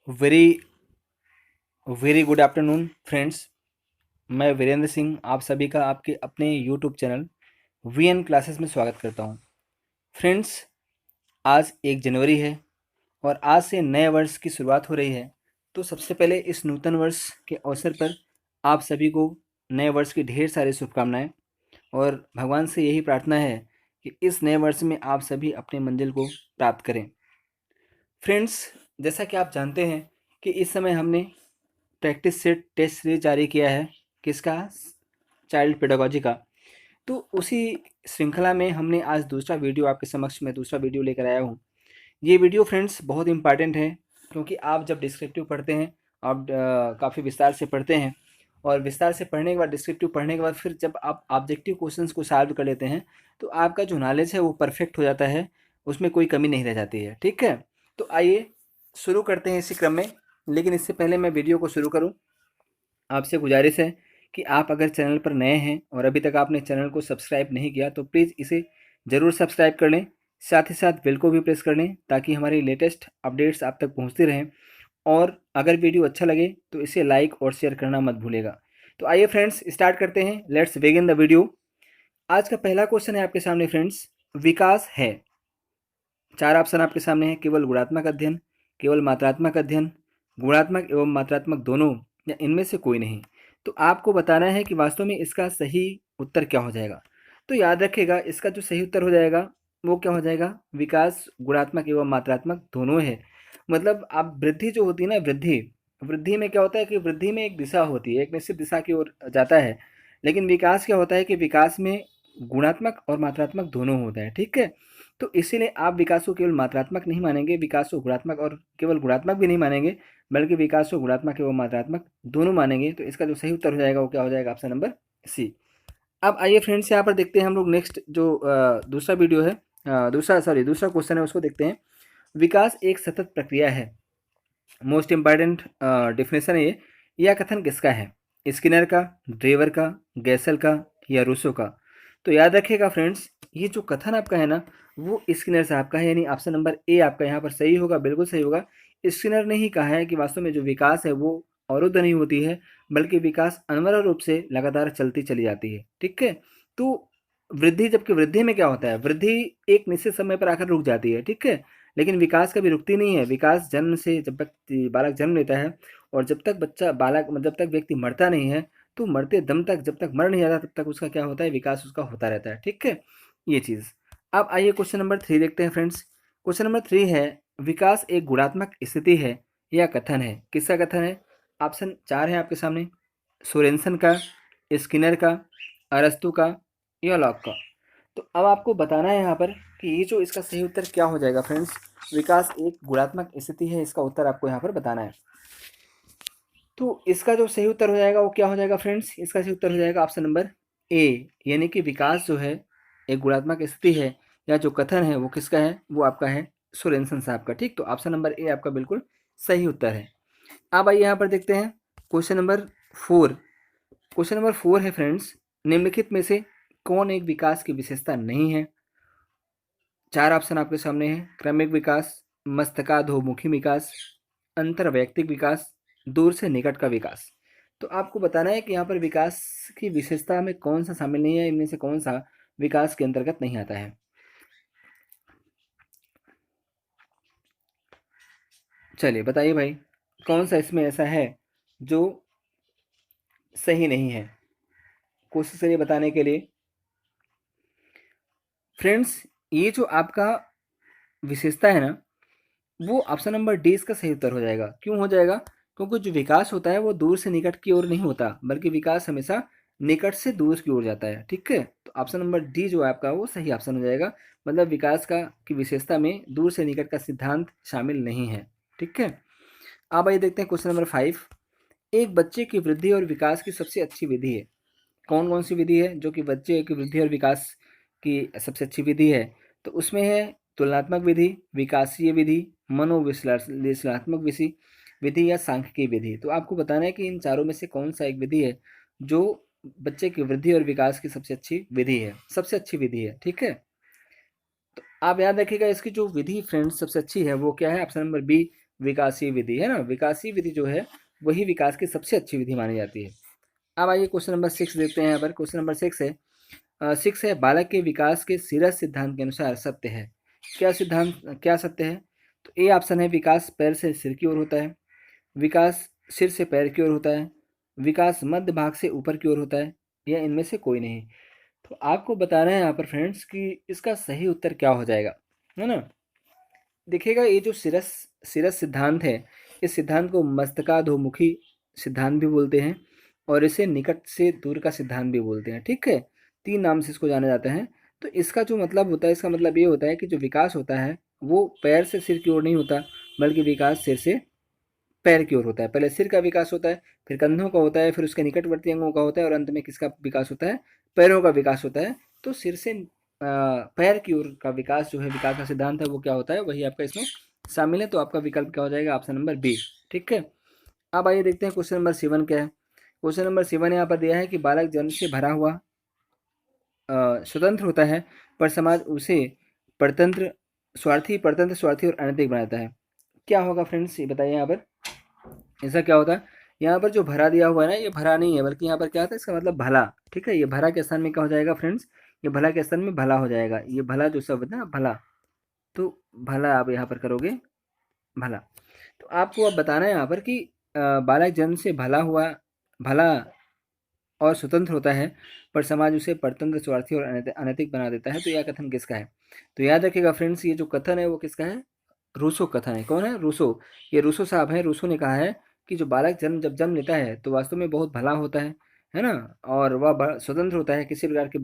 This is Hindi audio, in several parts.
Very very good afternoon friends. मैं वीरेंद्र सिंह आप सभी का आपके अपने यूट्यूब चैनल वीएन क्लासेस में स्वागत करता हूं। फ्रेंड्स, आज 1 जनवरी है और आज से नए वर्ष की शुरुआत हो रही है। तो सबसे पहले इस नूतन वर्ष के अवसर पर आप सभी को नए वर्ष की ढेर सारी शुभकामनाएं और भगवान से यही प्रार्थना है कि इस नए वर्ष में आप सभी अपने मंजिल को प्राप्त करें। फ्रेंड्स, जैसा कि आप जानते हैं कि इस समय हमने प्रैक्टिस सेट टेस्ट सीरीज जारी किया है। किसका? चाइल्ड पेडागोजी का। तो उसी श्रृंखला में हमने आज दूसरा वीडियो आपके समक्ष में दूसरा वीडियो लेकर आया हूँ। ये वीडियो फ्रेंड्स बहुत इंपॉर्टेंट है, क्योंकि आप जब डिस्क्रिप्टिव पढ़ते हैं, आप काफ़ी विस्तार से पढ़ते हैं और विस्तार से पढ़ने के बाद, डिस्क्रिप्टिव पढ़ने के बाद फिर जब आप ऑब्जेक्टिव क्वेश्चंस को सॉल्व कर लेते हैं तो आपका जो नॉलेज है वो परफेक्ट हो जाता है, उसमें कोई कमी नहीं रह जाती है। ठीक है, तो आइए शुरू करते हैं इसी क्रम में। लेकिन इससे पहले मैं वीडियो को शुरू करूं, आपसे गुजारिश है कि आप अगर चैनल पर नए हैं और अभी तक आपने चैनल को सब्सक्राइब नहीं किया तो प्लीज़ इसे ज़रूर सब्सक्राइब कर लें। साथ ही साथ बेल को भी प्रेस कर लें ताकि हमारी लेटेस्ट अपडेट्स आप तक पहुंचती रहें। और अगर वीडियो अच्छा लगे तो इसे लाइक और शेयर करना मत भूलेगा। तो आइए फ्रेंड्स, स्टार्ट करते हैं। Let's begin the video. आज का पहला क्वेश्चन है आपके सामने फ्रेंड्स, विकास है। 4 ऑप्शन आपके सामने हैं: केवल गुणात्मक अध्ययन, केवल मात्रात्मक अध्ययन, गुणात्मक एवं मात्रात्मक दोनों, या इनमें से कोई नहीं। तो आपको बताना है कि वास्तव में इसका सही उत्तर क्या हो जाएगा। तो याद रखिएगा, इसका जो सही उत्तर हो जाएगा वो क्या हो जाएगा? विकास गुणात्मक एवं मात्रात्मक दोनों है। मतलब आप वृद्धि जो होती है ना, वृद्धि वृद्धि में क्या होता है कि वृद्धि में एक दिशा होती है, एक निश्चित दिशा की ओर जाता है। लेकिन विकास क्या होता है कि विकास में गुणात्मक और मात्रात्मक दोनों होता है। ठीक है, तो इसीलिए आप विकास को केवल मात्रात्मक नहीं मानेंगे, विकास को गुणात्मक और केवल गुणात्मक भी नहीं मानेंगे, बल्कि विकास को गुणात्मक एवं मात्रात्मक दोनों मानेंगे। तो इसका जो सही उत्तर हो जाएगा वो क्या हो जाएगा? Option number C. अब आइए फ्रेंड्स, यहाँ पर देखते हैं हम लोग नेक्स्ट जो दूसरा वीडियो है, दूसरा क्वेश्चन है, उसको देखते हैं। विकास एक सतत प्रक्रिया है। मोस्ट इम्पॉर्टेंट डिफिनेशन है ये। यह कथन किसका है? स्किनर का, ड्रेवर का, गैसल का, या रूसो का? तो याद रखिएगा फ्रेंड्स, ये जो कथन आपका है ना, वो स्किनर साहब का है, यानी ऑप्शन नंबर ए आपका यहाँ पर सही होगा, बिल्कुल सही होगा। स्किनर ने ही कहा है कि वास्तव में जो विकास है वो अवरुद्ध नहीं होती है, बल्कि विकास अनवरत रूप से लगातार चलती चली जाती है। ठीक है, तो वृद्धि, जबकि वृद्धि में क्या होता है, वृद्धि एक निश्चित समय पर आकर रुक जाती है। ठीक है, लेकिन विकास कभी रुकती नहीं है। विकास जन्म से, जब तक बालक जन्म लेता है और जब तक बच्चा बालक जब तक व्यक्ति मरता नहीं है, तो मरते दम तक, जब तक मर नहीं जाता तब तक उसका क्या होता है? विकास उसका होता रहता है। ठीक है, ये चीज़। अब आइए क्वेश्चन नंबर 3 देखते हैं फ्रेंड्स। क्वेश्चन नंबर 3 है, विकास एक गुणात्मक स्थिति है या कथन है? किसका कथन है? ऑप्शन 4 है आपके सामने: सोरेनसन का, स्किनर का, अरस्तु का, या लॉक का? तो अब आपको बताना है यहाँ पर कि ये जो इसका सही उत्तर क्या हो जाएगा फ्रेंड्स। विकास एक गुणात्मक स्थिति है, इसका उत्तर आपको यहाँ पर बताना है। तो इसका जो सही उत्तर हो जाएगा वो क्या हो जाएगा फ्रेंड्स? इसका सही उत्तर हो जाएगा ऑप्शन नंबर ए, यानी कि विकास जो है एक गुणात्मक स्थिति है, या जो कथन है वो किसका है? वो आपका है सोरेनसन साहब का। ठीक, तो ऑप्शन नंबर ए आपका बिल्कुल सही उत्तर है। अब आइए यहाँ पर देखते हैं क्वेश्चन नंबर 4। क्वेश्चन नंबर 4 है फ्रेंड्स, निम्नलिखित में से कौन एक विकास की विशेषता नहीं है? 4 ऑप्शन आपके सामने हैं: क्रमिक विकास, मस्तकाधोमुखी विकास, अंतर्वैयक्तिक विकास, दूर से निकट का विकास। तो आपको बताना है कि यहाँ पर विकास की विशेषता में कौन सा शामिल नहीं है, इनमें से कौन सा विकास के अंतर्गत नहीं आता है। चलिए बताइए भाई, कौन सा इसमें ऐसा है जो सही नहीं है? कोशिश करिए बताने के लिए। फ्रेंड्स, ये जो आपका विशेषता है ना, वो ऑप्शन नंबर डी इसका सही उत्तर हो जाएगा। क्यों हो जाएगा? क्योंकि जो विकास होता है वो दूर से निकट की ओर नहीं होता, बल्कि विकास हमेशा निकट से दूर की ओर जाता है। ठीक है, तो ऑप्शन नंबर डी जो है आपका वो सही ऑप्शन हो जाएगा। मतलब विकास का की विशेषता में दूर से निकट का सिद्धांत शामिल नहीं है। ठीक है, अब आइए देखते हैं क्वेश्चन नंबर 5। एक बच्चे की वृद्धि और विकास की सबसे अच्छी विधि है। कौन कौन सी विधि है जो कि बच्चे की वृद्धि और विकास की सबसे अच्छी विधि है? तो उसमें है तुलनात्मक विधि, विकासीय विधि, मनोविश्लेषणात्मक विधि विधि, या सांख्यिकीय विधि। तो आपको बताना है कि इन चारों में से कौन सा एक विधि है जो बच्चे की वृद्धि और विकास की सबसे अच्छी विधि है, सबसे अच्छी विधि है। ठीक है, तो आप याद रखिएगा इसकी जो विधि फ्रेंड्स सबसे अच्छी है वो क्या है? ऑप्शन नंबर बी, विकासीय विधि, है ना। विकासीय विधि जो है वही विकास की सबसे अच्छी विधि मानी जाती है। अब आइए क्वेश्चन नंबर 6 देखते हैं। यहाँ पर क्वेश्चन नंबर 6 है 6 है, बालक के विकास के सीरस सिद्धांत के अनुसार सत्य है। क्या सिद्धांत, क्या सत्य है? तो ए ऑप्शन है, विकास पैर से सिर की ओर होता है, विकास सिर से पैर की ओर होता है, विकास मध्य भाग से ऊपर की ओर होता है, या इनमें से कोई नहीं। तो आपको बताना है यहाँ पर फ्रेंड्स कि इसका सही उत्तर क्या हो जाएगा, है ना। देखिएगा, ये जो सिरस सिरस सिद्धांत है, इस सिद्धांत को मस्तकाधोमुखी सिद्धांत भी बोलते हैं और इसे निकट से दूर का सिद्धांत भी बोलते हैं। ठीक है, तीन नाम से इसको जाना जाता है। तो इसका जो मतलब होता है, इसका मतलब ये होता है कि जो विकास होता है वो पैर से सिर की ओर नहीं होता, बल्कि विकास सिर से पैर की ओर होता है। पहले सिर का विकास होता है, फिर कंधों का होता है, फिर उसके निकटवर्ती अंगों का होता है, और अंत में किसका विकास होता है? पैरों का विकास होता है। तो सिर से पैर की ओर का विकास जो है, विकास का सिद्धांत है, वो क्या होता है, वही आपका इसमें शामिल है। तो आपका विकल्प क्या हो जाएगा? Option number B. ठीक है, अब आइए देखते हैं क्वेश्चन नंबर 7 क्या है। क्वेश्चन नंबर 7 यहाँ पर दिया है कि बालक जन्म से भरा हुआ स्वतंत्र होता है, पर समाज उसे परतंत्र स्वार्थी और अनैतिक बनाता है। क्या होगा फ्रेंड्स, ये बताइए यहाँ पर। ऐसा क्या होता है? यहाँ पर जो भरा दिया हुआ है ना, ये भरा नहीं है, बल्कि यहाँ पर क्या होता है, इसका मतलब भला। ठीक है, ये भरा के स्थान में क्या हो जाएगा फ्रेंड्स? ये भला के स्थान में भला हो जाएगा। ये भला जो शब्द है ना, भला, तो भला आप यहाँ पर करोगे, भला। तो आपको अब बताना है यहाँ पर कि बालक जन्म से भला और स्वतंत्र होता है, पर समाज उसे परतंत्र, स्वार्थी और अनैतिक बना देता है। तो यह कथन किसका है? तो याद रखिएगा फ्रेंड्स, ये जो कथन है वो किसका है? रूसो कथन है। कौन है? रूसो। ये रूसो साहब हैं। रूसो ने कहा है कि जो बालक जब जन्म लेता है तो वास्तव में बहुत भला होता है ना, और वह स्वतंत्र होता है, किसी प्रकार के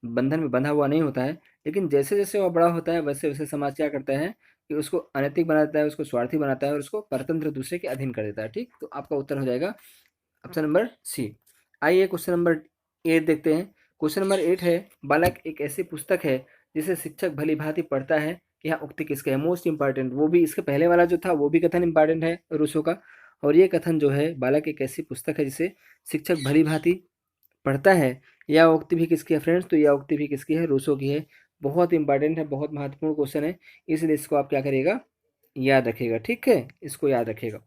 बंधन में बंधा हुआ नहीं होता है। लेकिन जैसे जैसे वह बड़ा होता है, वैसे वैसे समाज क्या करता है कि उसको अनैतिक बना देता है, उसको स्वार्थी बनाता है और उसको परतंत्र, दूसरे के अधीन कर देता है। ठीक, तो आपका उत्तर हो जाएगा ऑप्शन नंबर सी। आइए क्वेश्चन नंबर 8 देखते हैं। क्वेश्चन नंबर 8 है, बालक एक ऐसी पुस्तक है जिसे शिक्षक भली भांति पढ़ता है। यहाँ उक्ति किसका है? मोस्ट इंपॉर्टेंट, वो भी इसके पहले वाला जो था वो भी कथन इंपॉर्टेंट है रूसो का, और ये कथन जो है, बालक एक ऐसी पुस्तक है जिसे शिक्षक भली भांति पढ़ता है, यह उक्ति भी किसकी है फ्रेंड्स? तो यह उक्ति भी किसकी है? रूसो की है। बहुत इंपॉर्टेंट है, बहुत महत्वपूर्ण क्वेश्चन है, इसलिए इसको आप क्या करिएगा? याद रखिएगा। ठीक है, इसको याद रखिएगा।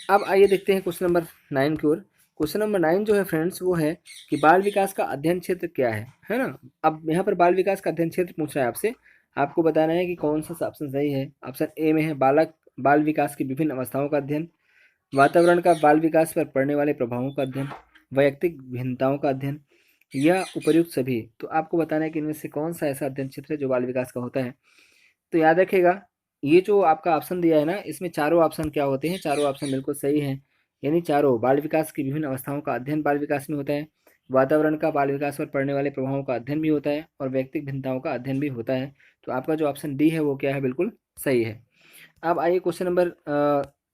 अब आइए देखते हैं क्वेश्चन नंबर 9 की ओर। क्वेश्चन नंबर 9 जो है फ्रेंड्स, वो है कि बाल विकास का अध्ययन क्षेत्र क्या है ना। अब यहाँ पर बाल विकास का अध्ययन क्षेत्र पूछ रहा है आपसे। आपको बताना है कि कौन सा ऑप्शन सही है। ऑप्शन ए में है बाल विकास की विभिन्न अवस्थाओं का अध्ययन, वातावरण का बाल विकास पर पड़ने वाले प्रभावों का अध्ययन, वैयक्तिक भिन्नताओं का अध्ययन, या उपर्युक्त सभी। तो आपको बताना है कि इनमें से कौन सा ऐसा अध्ययन क्षेत्र है जो बाल विकास का होता है। तो याद रखिएगा, ये जो आपका ऑप्शन दिया है ना, इसमें चारों ऑप्शन क्या होते हैं? चारों ऑप्शन बिल्कुल सही हैं। यानी चारों, बाल विकास की विभिन्न अवस्थाओं का अध्ययन बाल विकास में होता है, वातावरण का बाल विकास पर पड़ने वाले प्रभावों का अध्ययन भी होता है, और व्यक्तिगत भिन्नताओं का अध्ययन भी होता है। तो आपका जो ऑप्शन डी है वो क्या है? बिल्कुल सही है। अब आइए क्वेश्चन नंबर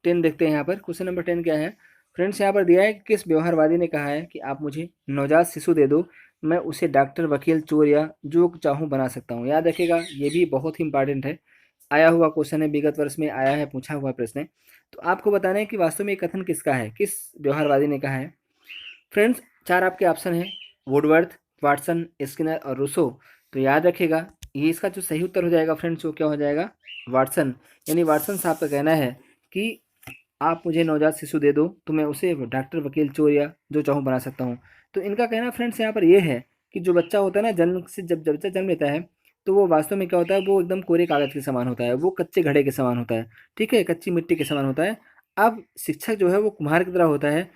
10 देखते हैं। यहाँ पर क्वेश्चन नंबर 10 क्या है फ्रेंड्स? यहाँ पर दिया है कि किस व्यवहारवादी ने कहा है कि आप मुझे नवजात शिशु दे दो, मैं उसे डॉक्टर, वकील, चोर या जो चाहूँ बना सकता हूँ। याद रखिएगा, ये भी बहुत ही इंपॉर्टेंट है, आया हुआ क्वेश्चन है, विगत वर्ष में आया है, पूछा हुआ प्रश्न है। तो आपको बताना है कि वास्तव में ये कथन किसका है, किस व्यवहारवादी ने कहा है। फ्रेंड्स, चार आपके ऑप्शन है, वुडवर्थ, वाटसन, स्किनर और रूसो। तो याद रखिएगा, ये इसका जो सही उत्तर हो जाएगा फ्रेंड्स, वो क्या हो जाएगा? वाटसन। यानी वाटसन साहब का कहना है कि आप मुझे नवजात शिशु दे दो तो मैं उसे डॉक्टर, वकील, चोर या जो चाहूँ बना सकता हूँ। तो इनका कहना फ्रेंड्स यहाँ पर ये है कि जो बच्चा होता है ना, जन्म से जब बच्चा जन्म लेता है, तो वो वास्तव में क्या होता है, वो एकदम कोरे कागज के समान होता है, वो कच्चे घड़े के समान होता है। ठीक है, कच्ची मिट्टी के समान होता है। अब शिक्षक जो है वो कुम्हार की तरह होता है।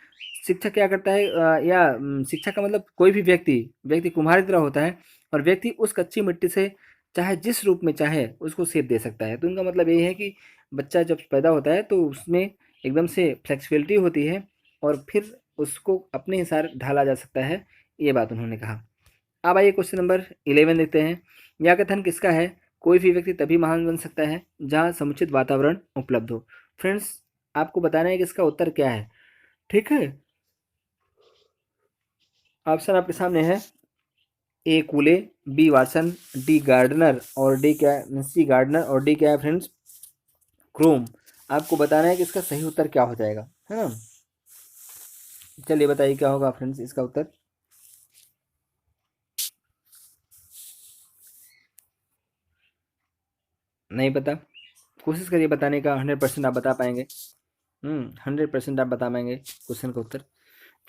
शिक्षक क्या करता है, शिक्षक का मतलब कोई भी व्यक्ति व्यक्ति कुम्हार की तरह होता है, और व्यक्ति उस कच्ची मिट्टी से चाहे जिस रूप में चाहे उसको शेप दे सकता है। तो इनका मतलब ये है कि बच्चा जब पैदा होता है तो उसमें एकदम से फ्लेक्सिबिलिटी होती है, और फिर उसको अपने हिसाब ढाला जा सकता है। ये बात उन्होंने कहा। अब आइए क्वेश्चन नंबर 11 देखते हैं। यह कथन किसका है? कोई भी व्यक्ति तभी महान बन सकता है जहाँ समुचित वातावरण उपलब्ध हो। फ्रेंड्स, आपको बताना है कि इसका उत्तर क्या है। ठीक है, ऑप्शन आपके सामने है, ए कूले, बी वाटसन, डी गार्डनर, और डी क्या है? सी गार्डनर, और डी क्या है फ्रेंड्स? क्रोम। आपको बताना है कि इसका सही उत्तर क्या हो जाएगा, है ना। चलिए बताइए क्या होगा फ्रेंड्स इसका उत्तर। नहीं पता? कोशिश करिए बताने का, 100% आप बता पाएंगे। 100% आप बता पाएंगे क्वेश्चन का उत्तर।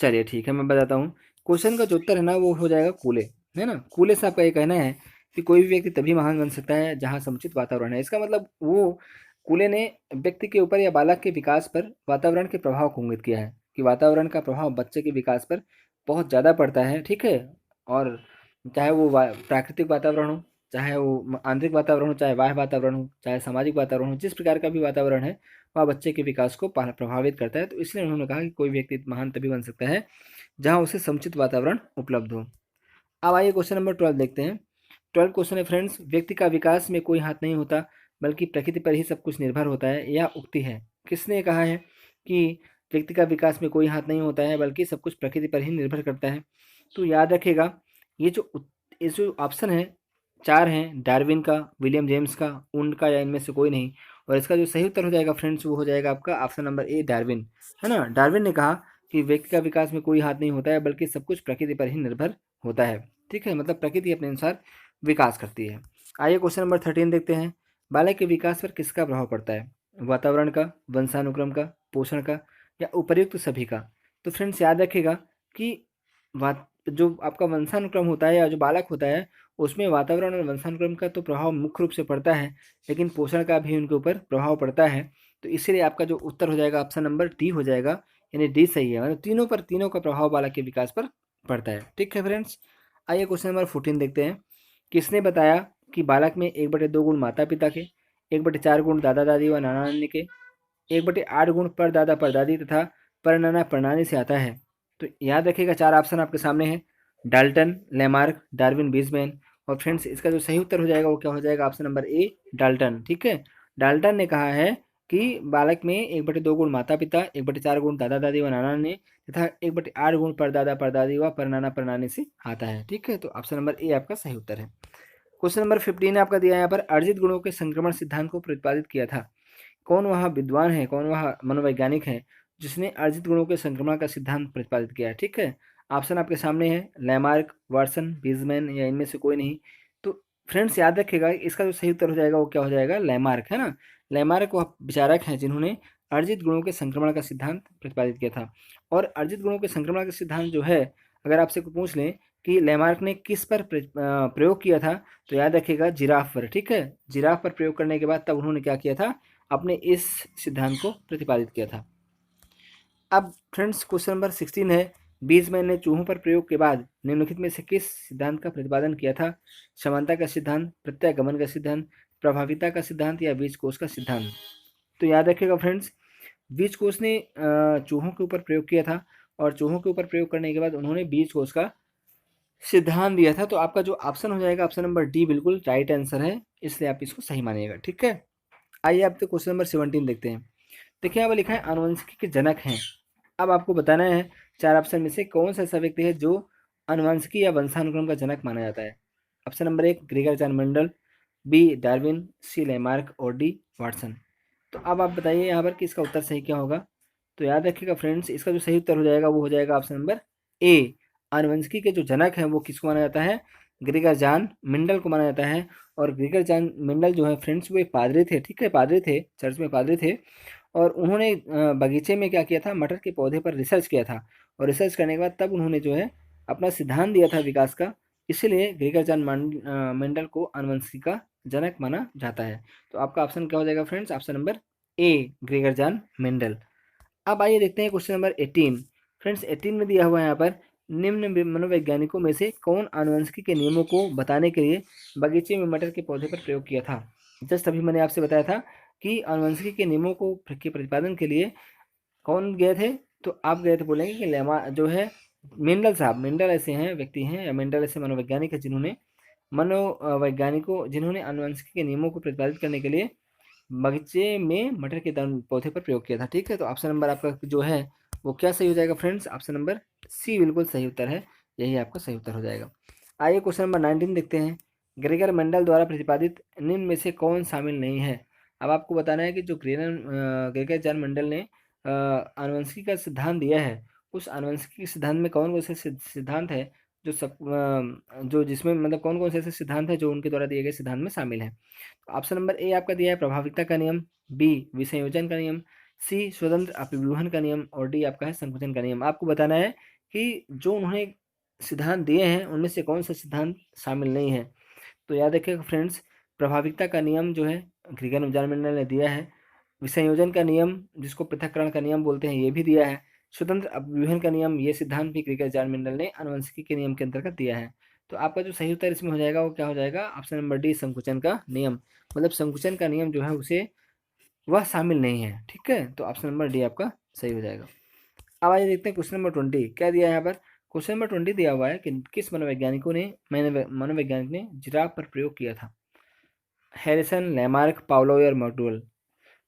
चलिए ठीक है, मैं बताता हूँ। क्वेश्चन का जो उत्तर है ना वो हो जाएगा कूले, है ना। कूले से आपका ये कहना है कि कोई भी व्यक्ति तभी महान बन सकता है जहाँ समुचित वातावरण है। इसका मतलब वो कूले ने व्यक्ति के ऊपर या बालक के विकास पर वातावरण के प्रभाव को इंगित किया है कि वातावरण का प्रभाव बच्चे के विकास पर बहुत ज़्यादा पड़ता है, ठीक है। और चाहे वो प्राकृतिक वातावरण हो, चाहे वो आंतरिक वातावरण हो, चाहे बाह्य वातावरण हो, चाहे सामाजिक वातावरण हो, जिस प्रकार का भी वातावरण है वह बच्चे के विकास को प्रभावित करता है। तो इसलिए उन्होंने कहा कि कोई व्यक्ति महान तभी बन सकता है जहाँ उसे समुचित वातावरण उपलब्ध हो। अब आइए क्वेश्चन नंबर 12 देखते हैं। 12 क्वेश्चन है फ्रेंड्स, व्यक्ति का विकास में कोई हाथ नहीं होता बल्कि प्रकृति पर ही सब कुछ निर्भर होता है। यह उक्ति है, किसने कहा है कि व्यक्ति का विकास में कोई हाथ नहीं होता है बल्कि सब कुछ प्रकृति पर ही निर्भर करता है। तो याद रखिएगा, ये जो ऑप्शन है 4 हैं, डार्विन का, विलियम जेम्स का, उंड का, या इनमें से कोई नहीं। और इसका जो सही उत्तर हो जाएगा फ्रेंड्स वो हो जाएगा आपका ऑप्शन नंबर ए, डार्विन, है ना। डार्विन ने कहा कि व्यक्ति का विकास में कोई हाथ नहीं होता है बल्कि सब कुछ प्रकृति पर ही निर्भर होता है, ठीक है। मतलब प्रकृति अपने अनुसार विकास करती है। आइए क्वेश्चन नंबर 13 देखते हैं। बालक के विकास पर किसका प्रभाव पड़ता है? वातावरण का, वंशानुक्रम का, पोषण का, या उपर्युक्त सभी का? तो फ्रेंड्स याद रखिएगा कि जो आपका वंशानुक्रम होता है या जो बालक होता है उसमें वातावरण और वंशानुक्रम का तो प्रभाव मुख्य रूप से पड़ता है, लेकिन पोषण का भी उनके ऊपर प्रभाव पड़ता है। तो इसीलिए आपका जो उत्तर हो जाएगा ऑप्शन नंबर डी हो जाएगा, यानी डी सही है। मतलब तीनों का प्रभाव बालक के विकास पर पड़ता है, ठीक है फ्रेंड्स। आइए क्वेश्चन नंबर 14 देखते हैं। किसने बताया कि बालक में 1/2 गुण माता पिता के, 1/4 गुण दादा दादी व नाना नानी के, 1/8 गुण परदादा परदादी तथा परनाना प्रणाली से आता है? तो याद रखिएगा 4 ऑप्शन आपके सामने हैं, डाल्टन, लेमार्क, डार्विन, बीजमैन। और फ्रेंड्स इसका जो सही उत्तर हो जाएगा वो क्या हो जाएगा? ऑप्शन नंबर ए, डाल्टन, ठीक है। डाल्टन ने कहा है कि बालक में 1/2 गुण माता पिता, 1/4 गुण दादा दादी व नाना नानी तथा 1/8 गुण परदादा परदादी व परनाना प्रणाली से आता है, ठीक है। तो ऑप्शन नंबर ए आपका सही उत्तर है। क्वेश्चन नंबर 15 आपका दिया है यहाँ पर, अर्जित गुणों के संक्रमण सिद्धांत को प्रतिपादित किया था। कौन वह विद्वान है, कौन वह मनोवैज्ञानिक है जिसने अर्जित गुणों के संक्रमण का सिद्धांत प्रतिपादित किया है, ठीक है। ऑप्शन आपके सामने है, लैमार्क, वाटसन, बीजमैन, या इनमें से कोई नहीं। तो फ्रेंड्स याद रखिएगा इसका जो सही उत्तर हो जाएगा वो क्या हो जाएगा? लैमार्क, है ना। लैमार्क वह विचारक हैं जिन्होंने अर्जित गुणों के संक्रमण का सिद्धांत प्रतिपादित किया था। और अर्जित गुणों के संक्रमण का सिद्धांत जो है, अगर आपसे कोई पूछ लें कि लैमार्क ने किस पर प्रयोग किया था, तो याद रखिएगा जिराफ पर, ठीक है। जिराफ पर प्रयोग करने के बाद तब उन्होंने क्या किया था? अपने इस सिद्धांत को प्रतिपादित किया था। अब फ्रेंड्स क्वेश्चन नंबर 16 है, बीजमैन ने चूहों पर प्रयोग के बाद निम्नलिखित में से किस सिद्धांत का प्रतिपादन किया था? समानता का सिद्धांत, प्रत्यागमन का सिद्धांत, प्रभाविता का सिद्धांत, या बीजकोष का सिद्धांत? तो याद रखिएगा फ्रेंड्स, बीजकोष ने चूहों के ऊपर प्रयोग किया था, और चूहों के ऊपर प्रयोग करने के बाद उन्होंने बीजकोष का सिद्धांत दिया था। तो आपका जो ऑप्शन हो जाएगा ऑप्शन नंबर डी बिल्कुल राइट आंसर है, इसलिए आप इसको सही मानिएगा, ठीक है। आइए आप तो क्वेश्चन नंबर 17 देखते हैं। देखिए यहाँ पर लिखा है आनुवंशिकी के जनक हैं। अब आपको बताना है 4 ऑप्शन में से कौन सा ऐसा व्यक्ति है जो आनुवंशिकी या वंशानुक्रम का जनक माना जाता है। Option number 1 Gregor John Mendel, B Darwin, C Lamarck, और डी वाटसन। तो अब आप बताइए यहाँ पर कि इसका उत्तर सही क्या होगा। तो याद रखिएगा फ्रेंड्स, इसका जो सही उत्तर हो जाएगा वो हो जाएगा ऑप्शन नंबर ए। आनुवंशिकी के जो जनक हैं वो किसको माना जाता है? ग्रेगर जॉन मेंडल को माना जाता है। और ग्रेगर जॉन मेंडल जो है फ्रेंड्स वो एक पादरी थे, ठीक है, पादरी थे, चर्च में पादरी थे। और उन्होंने बगीचे में क्या किया था? मटर के पौधे पर रिसर्च किया था, और रिसर्च करने के बाद तब उन्होंने जो है अपना सिद्धांत दिया था विकास का। इसीलिए ग्रेगर जॉन मेंडल को आनुवंशिकी का जनक माना जाता है। तो आपका ऑप्शन क्या हो जाएगा friends? Option number A, Gregor John Mendel. अब आइए देखते हैं क्वेश्चन नंबर 18। फ्रेंड्स 18 में दिया हुआ है यहाँ पर, निम्न मनोवैज्ञानिकों में से कौन आनुवंशिकी के नियमों को बताने के लिए बगीचे में मटर के पौधे पर प्रयोग किया था? जस्ट अभी मैंने आपसे बताया था कि आनुवंशिकी के नियमों को के प्रतिपादन के लिए कौन गए थे? तो आप गए थे, बोलेंगे कि लेमा जो है मेंडल साहब। मेंडल ऐसे हैं, व्यक्ति हैं, या मेंडल ऐसे मनोवैज्ञानिक है जिन्होंने मनोवैज्ञानिकों जिन्होंने आनुवंशिकी के नियमों को प्रतिपादित करने के लिए बगीचे में मटर के दान पौधे पर प्रयोग किया था, ठीक है। तो ऑप्शन नंबर आपका जो है वो क्या सही हो जाएगा फ्रेंड्स? ऑप्शन नंबर सी बिल्कुल सही उत्तर है, यही आपका सही उत्तर हो जाएगा। आइए क्वेश्चन नंबर 19 देखते हैं। ग्रेगर मेंडल द्वारा प्रतिपादित निम्न में से कौन शामिल नहीं है? अब आपको बताना है कि जो ग्रेगर जॉन मेंडल ने आनुवंशिकी का सिद्धांत दिया है, उस आनुवंशिकी के सिद्धांत में कौन कौन से सिद्धांत है जो जिसमें मतलब कौन कौन से ऐसे सिद्धांत हैं जो उनके द्वारा दिए गए सिद्धांत में शामिल हैं। तो ऑप्शन नंबर ए आपका दिया है प्रभाविकता का नियम, बी विसंयोजन का नियम, सी स्वतंत्र अभिव्यूहन का नियम और डी आपका है संकुचन का नियम। आपको बताना है कि जो उन्होंने सिद्धांत दिए हैं उनमें से कौन सा सिद्धांत शामिल नहीं है। तो याद रखिएगा फ्रेंड्स, प्रभाविकता का नियम जो है ग्रीगन विचार मंडल ने दिया है, विसंयोजन का नियम जिसको पृथक्करण का नियम बोलते हैं ये भी दिया है, स्वतंत्र अपव्यूहन का नियम ये सिद्धांत भी ग्रीगन विचार मंडल ने आनुवंशिकी के नियम के अंतर्गत दिया है। तो आपका जो सही उत्तर इसमें हो जाएगा वो क्या हो जाएगा, ऑप्शन नंबर डी संकुचन का नियम। मतलब संकुचन का नियम जो है उसे वह शामिल नहीं है। ठीक है, तो ऑप्शन नंबर डी आपका सही हो जाएगा। अब आइए देखते हैं क्वेश्चन नंबर 20 क्या दिया है यहाँ पर। क्वेश्चन नंबर 20 दिया हुआ है कि किस मनोवैज्ञानिक ने जिराफ पर प्रयोग किया था। हैरिसन, लैमार्क, पावलोव और मैकडूगल।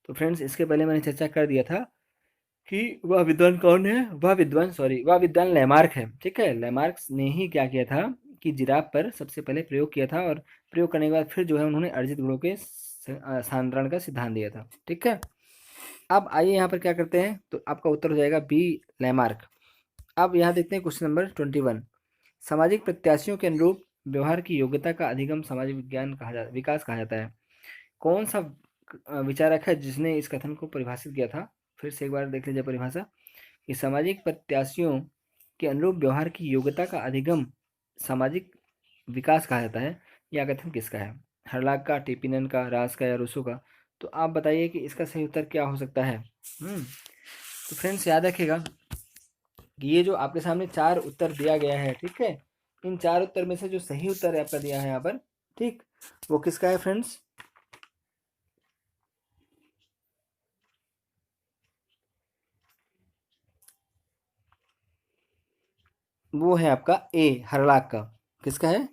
तो फ्रेंड्स इसके पहले मैंने चर्चा कर दिया था कि वह विद्वान कौन है, वह विद्वान लैमार्क है। ठीक है, लैमार्क ने ही क्या किया था कि जिराफ पर सबसे पहले प्रयोग किया था और प्रयोग करने के बाद फिर जो है उन्होंने अर्जित गुणों के सांद्रण का सिद्धांत दिया था। ठीक है, अब आइए यहाँ पर क्या करते हैं, तो आपका उत्तर हो जाएगा बी लैमार्क। अब यहाँ देखते हैं क्वेश्चन नंबर 21। सामाजिक प्रत्याशियों के अनुरूप व्यवहार की योग्यता का अधिगम सामाजिक विकास कहा जाता है। कौन सा विचारक है जिसने इस कथन को परिभाषित किया था। फिर से एक बार देख लीजिए परिभाषा कि सामाजिक प्रत्याशियों के अनुरूप व्यवहार की योग्यता का अधिगम सामाजिक विकास कहा जाता है। यह कथन किसका है, हर्लाक का, टेपिनन का, रास का या रूसो का। तो आप बताइए कि इसका सही उत्तर क्या हो सकता है। तो फ्रेंड्स याद रखिएगा कि ये जो आपके सामने चार उत्तर दिया गया है, ठीक है, इन चार उत्तर में से जो सही उत्तर आपका दिया है यहाँ पर, ठीक, वो किसका है फ्रेंड्स, वो है आपका ए हर्लाक का। किसका है,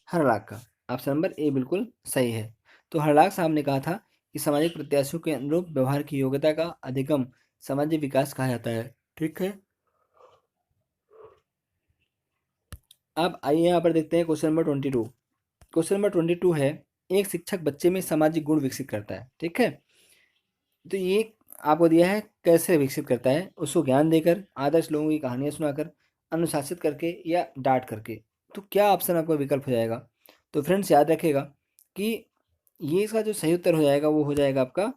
हर्लाक का। ऑप्शन नंबर ए बिल्कुल सही है। तो हर्लाक साहब ने कहा था कि सामाजिक प्रत्याशियों के अनुरूप व्यवहार की योग्यता का अधिगम सामाजिक विकास कहा जाता है। ठीक है, अब आइए यहाँ पर देखते हैं क्वेश्चन नंबर 22। क्वेश्चन नंबर 22 है, एक शिक्षक बच्चे में सामाजिक गुण विकसित करता है। ठीक है, तो ये आपको दिया है कैसे विकसित करता है, उसको ज्ञान देकर, आदर्श लोगों की कहानियां सुनाकर, अनुशासित करके या डांट करके। तो क्या ऑप्शन आपका विकल्प हो जाएगा। तो फ्रेंड्स याद रखिएगा कि ये इसका जो सही उत्तर हो जाएगा वो हो जाएगा आपका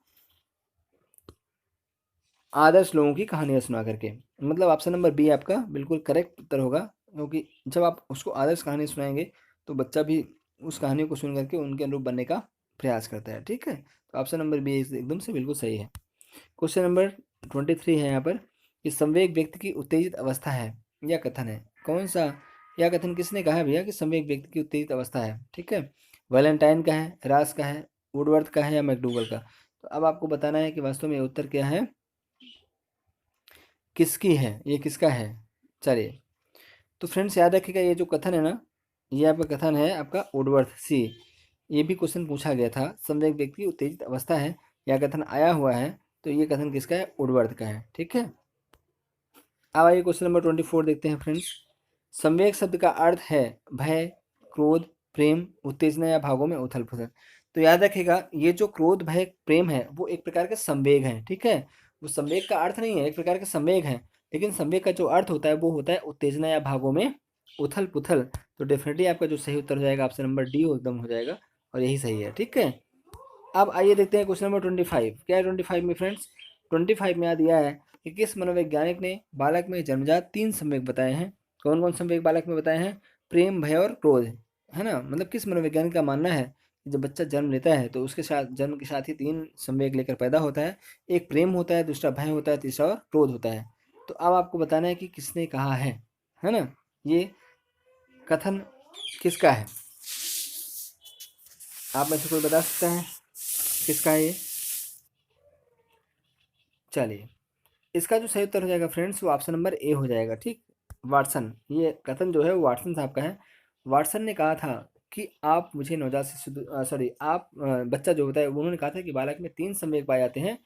आदर्श लोगों की कहानियां सुना करके। मतलब ऑप्शन नंबर बी आपका बिल्कुल करेक्ट उत्तर होगा, क्योंकि जब आप उसको आदर्श कहानी सुनाएंगे तो बच्चा भी उस कहानी को सुन करके उनके अनुरूप बनने का प्रयास करता है। ठीक है, तो ऑप्शन नंबर बी एकदम से बिल्कुल सही है। क्वेश्चन नंबर 23 है यहाँ पर कि संवेग व्यक्ति की उत्तेजित अवस्था है या कथन है। कौन सा यह कथन किसने कहा है भैया कि संवेग व्यक्ति की उत्तेजित अवस्था है। ठीक है, वैलेंटाइन का है, रास का है, वुडवर्थ का है या मैकडूगल का। तो अब आपको बताना है कि वास्तव में उत्तर क्या है, किसकी है, ये किसका है। चलिए, तो फ्रेंड्स याद रखिएगा ये जो कथन है ना, ये आपका कथन है आपका वुडवर्थ सी। ये भी क्वेश्चन पूछा गया था, संवेग व्यक्ति की उत्तेजित अवस्था है, यह कथन आया हुआ है, तो ये कथन किसका है, वुडवर्थ का है। ठीक है, अब आइए क्वेश्चन नंबर 24 देखते हैं फ्रेंड्स। संवेग शब्द का अर्थ है भय, क्रोध, प्रेम, उत्तेजना या भावों में उथल पुथल। तो याद रखिएगा ये जो क्रोध, भय, प्रेम है वो एक प्रकार के संवेग हैं। ठीक है, वो संवेग का अर्थ नहीं है, एक प्रकार के संवेग हैं, लेकिन संवेग का जो अर्थ होता है वो होता है उत्तेजना या भावों में उथल पुथल। तो डेफिनेटली आपका जो सही उत्तर हो जाएगा ऑप्शन नंबर डी एकदम हो जाएगा और यही सही है। ठीक है, अब आइए देखते हैं क्वेश्चन नंबर 25। क्या है 25 में फ्रेंड्स, 25 में यहाँ दिया है कि किस मनोवैज्ञानिक ने बालक में जन्मजात 3 संवेग बताए हैं। कौन कौन संवेग बालक में बताए हैं, प्रेम, भय और क्रोध, है ना। मतलब किस मनोवैज्ञानिक का मानना है कि जब बच्चा जन्म लेता है तो उसके साथ जन्म के साथ ही 3 संवेग लेकर पैदा होता है। एक प्रेम होता है, दूसरा भय होता है, तीसरा और क्रोध होता है। तो अब आपको बताना है कि किसने कहा है ना, ये कथन किसका है। आप में से कोई बता सकता है किसका है ये। चलिए, इसका जो सही उत्तर हो जाएगा फ्रेंड्स वो ऑप्शन नंबर ए हो जाएगा। ठीक, वाटसन, ये कथन जो है वो वाटसन साहब का है। वाटसन ने कहा था कि आप मुझे नवजात शिशु सॉरी आप बच्चा जो होता है उन्होंने कहा था कि बालक में 3 संवेग पाए जाते हैं,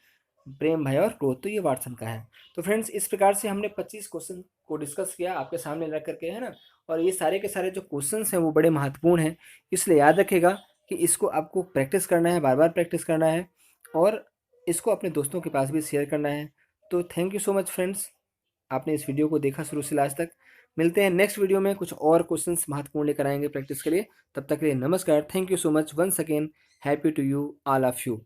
प्रेम, भय और क्रोध। तो ये वाटसन का है। तो फ्रेंड्स इस प्रकार से हमने 25 क्वेश्चन को डिस्कस किया आपके सामने रख करके, है ना। और ये सारे के सारे जो क्वेश्चंस हैं वो बड़े महत्वपूर्ण हैं, इसलिए याद रखिएगा कि इसको आपको प्रैक्टिस करना है, बार बार प्रैक्टिस करना है और इसको अपने दोस्तों के पास भी शेयर करना है। तो thank you so much friends, आपने इस वीडियो को देखा शुरू से लास्ट तक। मिलते हैं नेक्स्ट वीडियो में, कुछ और क्वेश्चंस महत्वपूर्ण लेकर आएंगे प्रैक्टिस के लिए। तब तक के लिए नमस्कार, thank you so much once again, happy to you all of you.